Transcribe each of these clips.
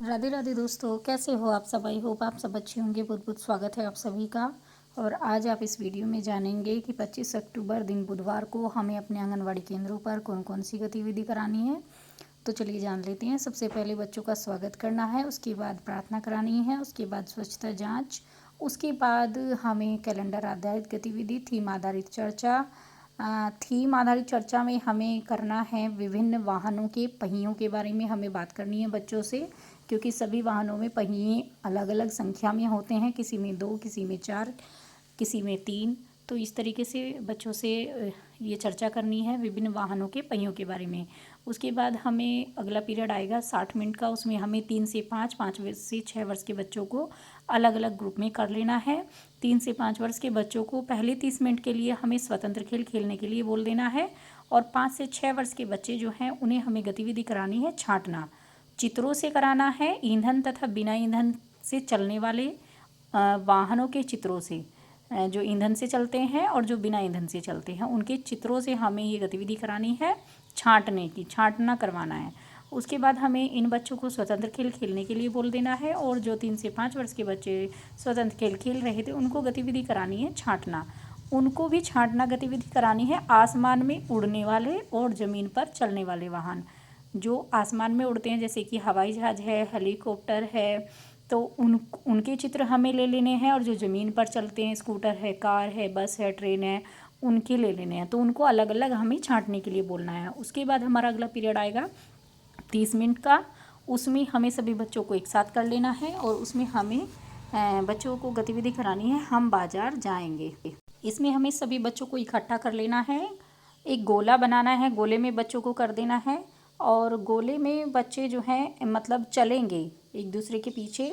राधे राधे दोस्तों, कैसे हो आप सब। आई होप आप सब अच्छे होंगे। बहुत बहुत स्वागत है आप सभी का। और आज आप इस वीडियो में जानेंगे कि 25 अक्टूबर दिन बुधवार को हमें अपने आंगनवाड़ी केंद्रों पर कौन कौन सी गतिविधि करानी है। तो चलिए जान लेते हैं। सबसे पहले बच्चों का स्वागत करना है, उसके बाद प्रार्थना करानी है, उसके बाद स्वच्छता जाँच, उसके बाद हमें कैलेंडर आधारित गतिविधि, थीम आधारित चर्चा में हमें करना है विभिन्न वाहनों के पहियों के बारे में हमें बात करनी है बच्चों से, क्योंकि सभी वाहनों में पहिए अलग अलग संख्या में होते हैं, किसी में 2, किसी में 4, किसी में 3। तो इस तरीके से बच्चों से ये चर्चा करनी है विभिन्न वाहनों के पहियों के बारे में। उसके बाद हमें अगला पीरियड आएगा 60 मिनट का, उसमें हमें 3 से 5, 5 से 6 वर्ष के बच्चों को अलग अलग ग्रुप में कर लेना है। 3 से 5 वर्ष के बच्चों को पहले 30 मिनट के लिए हमें स्वतंत्र खेल खेलने के लिए बोल देना है, और 5 से 6 वर्ष के बच्चे जो हैं उन्हें हमें गतिविधि करानी है छांटना। चित्रों से कराना है, ईंधन तथा बिना ईंधन से चलने वाले वाहनों के चित्रों से, जो ईंधन से चलते हैं और जो बिना ईंधन से चलते हैं उनके चित्रों से हमें ये गतिविधि करानी है छांटने की, छांटना करवाना है। उसके बाद हमें इन बच्चों को स्वतंत्र खेल खेलने के लिए बोल देना है, और जो 3 से 5 वर्ष के बच्चे स्वतंत्र खेल खेल रहे थे उनको गतिविधि करानी है छांटना। उनको भी छांटना गतिविधि करानी है आसमान में उड़ने वाले और ज़मीन पर चलने वाले वाहन। जो आसमान में उड़ते हैं जैसे कि हवाई जहाज़ है, हेलीकॉप्टर है, तो उनके चित्र हमें ले लेने हैं, और जो ज़मीन पर चलते हैं स्कूटर है, कार है, बस है, ट्रेन है, उनके ले लेने हैं। तो उनको अलग अलग हमें छांटने के लिए बोलना है। उसके बाद हमारा अगला पीरियड आएगा 30 मिनट का, उसमें हमें सभी बच्चों को एक साथ कर लेना है, और उसमें हमें बच्चों को गतिविधि करानी है हम बाज़ार जाएंगे। इसमें हमें सभी बच्चों को इकट्ठा कर लेना है, एक गोला बनाना है, गोले में बच्चों को कर देना है, और गोले में बच्चे जो हैं मतलब चलेंगे, एक दूसरे के पीछे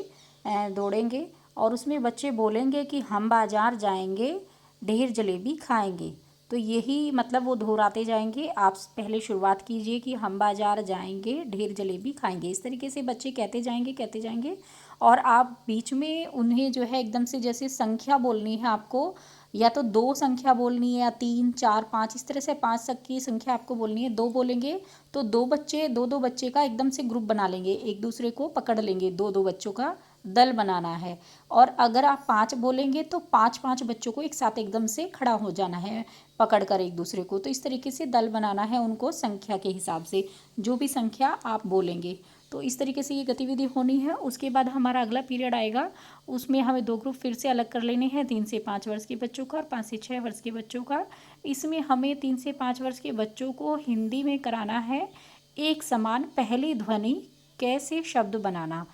दौड़ेंगे, और उसमें बच्चे बोलेंगे कि हम बाज़ार जाएंगे, ढेर जलेबी खाएंगे। तो यही मतलब वो दोहराते जाएंगे। आप पहले शुरुआत कीजिए कि हम बाज़ार जाएंगे, ढेर जलेबी खाएंगे। इस तरीके से बच्चे कहते जाएंगे, और आप बीच में उन्हें जो है एकदम से जैसे संख्या बोलनी है आपको, या तो 2 संख्या बोलनी है, या 3, 4, 5, इस तरह से 5 तक की संख्या आपको बोलनी है। 2 बोलेंगे तो 2 बच्चे का एकदम से ग्रुप बना लेंगे, एक दूसरे को पकड़ लेंगे, 2 बच्चों का दल बनाना है। और अगर आप 5 बोलेंगे तो 5 बच्चों को एक साथ एकदम से खड़ा हो जाना है पकड़ कर एक दूसरे को। तो इस तरीके से दल बनाना है उनको संख्या के हिसाब से, जो भी संख्या आप बोलेंगे। तो इस तरीके से ये गतिविधि होनी है। उसके बाद हमारा अगला पीरियड आएगा, उसमें हमें 2 ग्रुप फिर से अलग कर लेने हैं, 3 से 5 वर्ष के बच्चों का और 5 से 6 वर्ष के बच्चों का। इसमें हमें 3 से 5 वर्ष के बच्चों को हिंदी में कराना है एक समान पहली ध्वनि कैसे शब्द बनाना,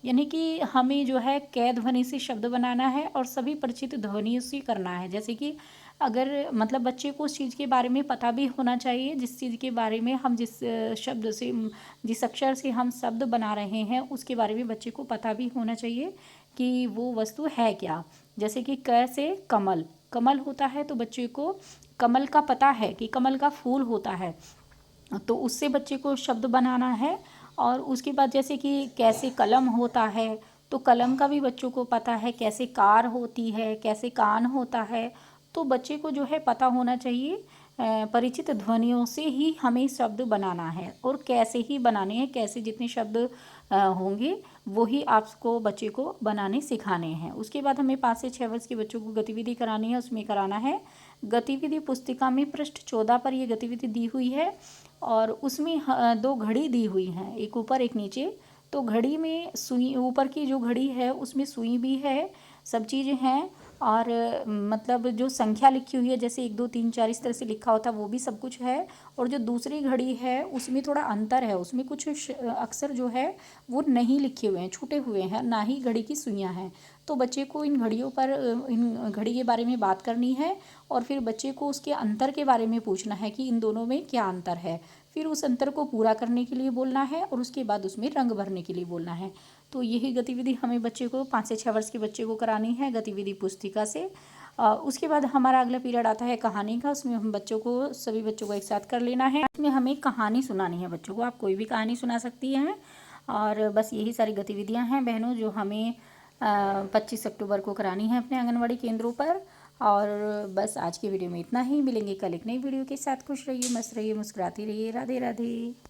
यानी कि हमें जो है कै ध्वनि से शब्द बनाना है, और सभी परिचित ध्वनियों से करना है। जैसे कि अगर मतलब बच्चे को उस चीज़ के बारे में पता भी होना चाहिए, जिस चीज़ के बारे में हम शब्द से जिस अक्षर से हम शब्द बना रहे हैं उसके बारे में बच्चे को पता भी होना चाहिए कि वो वस्तु है क्या। जैसे कि क से कमल, कमल होता है तो बच्चे को कमल का पता है कि कमल का फूल होता है, तो उससे बच्चे को शब्द बनाना है। और उसके बाद जैसे कि कैसे कलम होता है, तो कलम का भी बच्चों को पता है। कैसे कार होती है, कैसे कान होता है, तो बच्चे को जो है पता होना चाहिए। परिचित ध्वनियों से ही हमें शब्द बनाना है, और कैसे ही बनाने हैं, कैसे जितने शब्द होंगे वही आपको बच्चे को बनाने सिखाने हैं। उसके बाद हमें 5 से 6 वर्ष के बच्चों को गतिविधि करानी है, उसमें कराना है गतिविधि पुस्तिका में पृष्ठ 14 पर ये गतिविधि दी हुई है, और उसमें 2 घड़ी दी हुई हैं, एक ऊपर एक नीचे। तो घड़ी में सुई, ऊपर की जो घड़ी है उसमें सुई भी है, सब चीज़ें हैं, और मतलब जो संख्या लिखी हुई है जैसे 1, 2, 3, 4 इस तरह से लिखा होता है वो भी सब कुछ है। और जो दूसरी घड़ी है उसमें थोड़ा अंतर है, उसमें कुछ अक्षर जो है वो नहीं लिखे हुए हैं, छूटे हुए हैं, ना ही घड़ी की सुइयाँ हैं। तो बच्चे को इन घड़ियों पर इन घड़ी के बारे में बात करनी है, और फिर बच्चे को उसके अंतर के बारे में पूछना है कि इन दोनों में क्या अंतर है। फिर उस अंतर को पूरा करने के लिए बोलना है, और उसके बाद उसमें रंग भरने के लिए बोलना है। तो यही गतिविधि हमें बच्चे को 5 से 6 वर्ष के बच्चे को करानी है गतिविधि पुस्तिका से। उसके बाद हमारा अगला पीरियड आता है कहानी का, उसमें हम बच्चों को सभी बच्चों को एक साथ कर लेना है। इसमें हमें कहानी सुनानी है बच्चों को, आप कोई भी कहानी सुना सकती हैं। और बस यही सारी गतिविधियां हैं बहनों जो हमें 25 अक्टूबर को करानी है अपने आंगनवाड़ी केंद्रों पर। और बस आज की वीडियो में इतना ही, मिलेंगे कल एक नई वीडियो के साथ। खुश रहिए, मस्त रहिए, मुस्कुराती रहिए। राधे राधे।